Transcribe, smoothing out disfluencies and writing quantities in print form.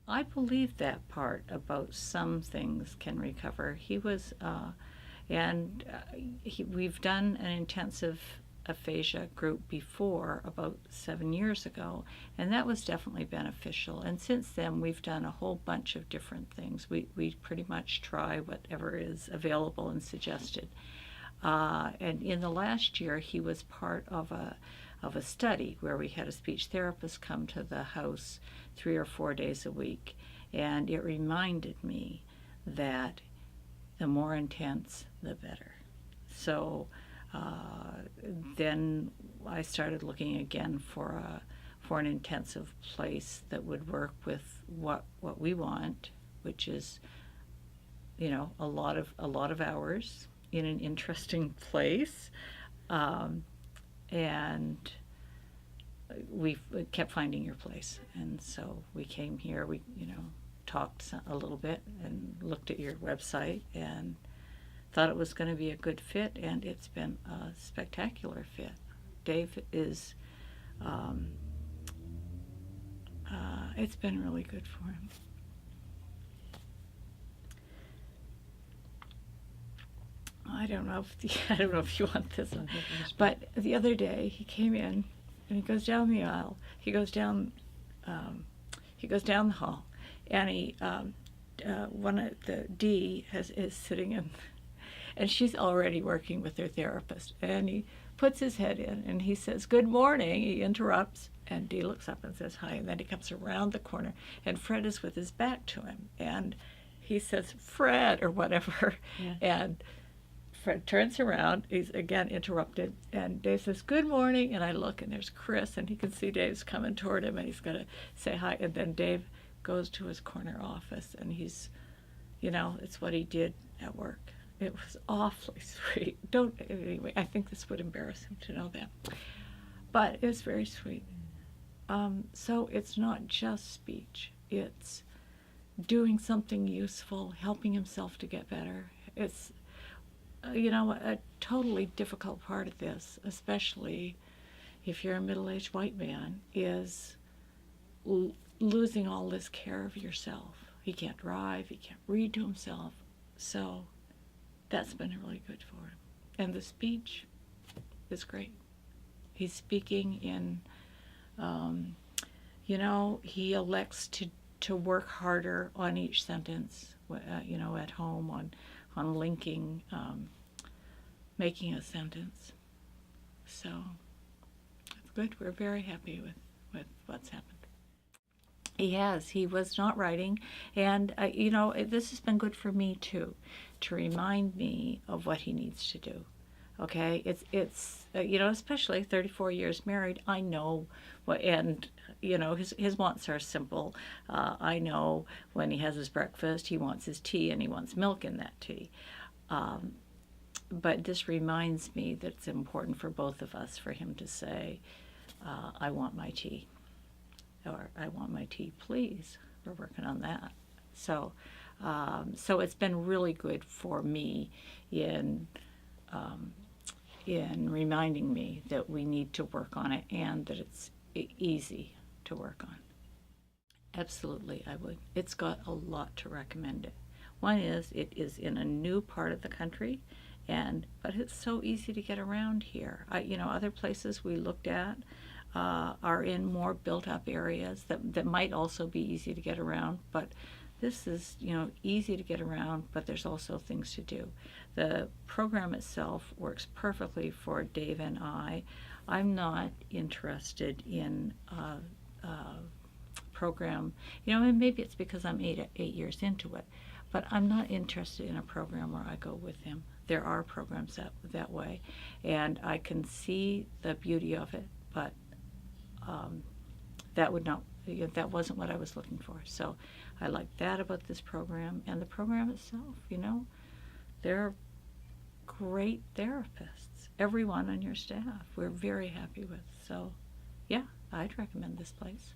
I believe that part about some things can recover. He was, and we've done an intensive aphasia group before about 7 years ago, and that was definitely beneficial. And since then, we've done a whole bunch of different things. We pretty much try whatever is available and suggested. And in the last year, he was part of a study where we had a speech therapist come to the house 3 or 4 days a week, and it reminded me that the more intense, the better. So then I started looking again for an intensive place that would work with what we want, which is, a lot of hours in an interesting place, and we kept finding your place, and so we came here. We talked a little bit and looked at your website and thought it was going to be a good fit, and it's been a spectacular fit. Dave is, it's been really good for him. I don't know if you want this one, but the other day he came in and he goes down the aisle. He goes down the hall, and one of the D is sitting in, and she's already working with her therapist. And he puts his head in and he says, "Good morning." He interrupts, and Dee looks up and says hi. And then he comes around the corner, and Fred is with his back to him. And he says, "Fred," or whatever. Yeah. And Fred turns around. He's again interrupted. And Dave says, "Good morning." And I look, and there's Chris, and he can see Dave's coming toward him, and he's going to say hi. And then Dave goes to his corner office, and he's, it's what he did at work. It was awfully sweet. Anyway, I think this would embarrass him to know that. But it was very sweet. So it's not just speech. It's doing something useful, helping himself to get better. It's, a totally difficult part of this, especially if you're a middle-aged white man, is losing all this care of yourself. He can't drive, he can't read to himself. So that's been really good for him. And the speech is great. He's speaking in, he elects to work harder on each sentence, at home on linking, making a sentence. So it's good. We're very happy with what's happened. He was not writing, and this has been good for me too, to remind me of what he needs to do. Okay, it's especially 34 years married, I know what, and his wants are simple. I know when he has his breakfast, he wants his tea, and he wants milk in that tea. But this reminds me that it's important for both of us, for him to say, "I want my tea," or "I want my tea, please." We're working on that. So it's been really good for me in reminding me that we need to work on it, and that it's easy to work on. Absolutely, I would. It's got a lot to recommend it. One is, it is in a new part of the country, but it's so easy to get around here. Other places we looked at are in more built-up areas that might also be easy to get around, but this is, easy to get around, but there's also things to do. The program itself works perfectly for Dave and I. I'm not interested in a program, and maybe it's because I'm eight years into it, but I'm not interested in a program where I go with him. There are programs that way, and I can see the beauty of it, but that wasn't what I was looking for. So I like that about this program, and the program itself. They're great therapists. Everyone on your staff, we're very happy with. So, yeah, I'd recommend this place.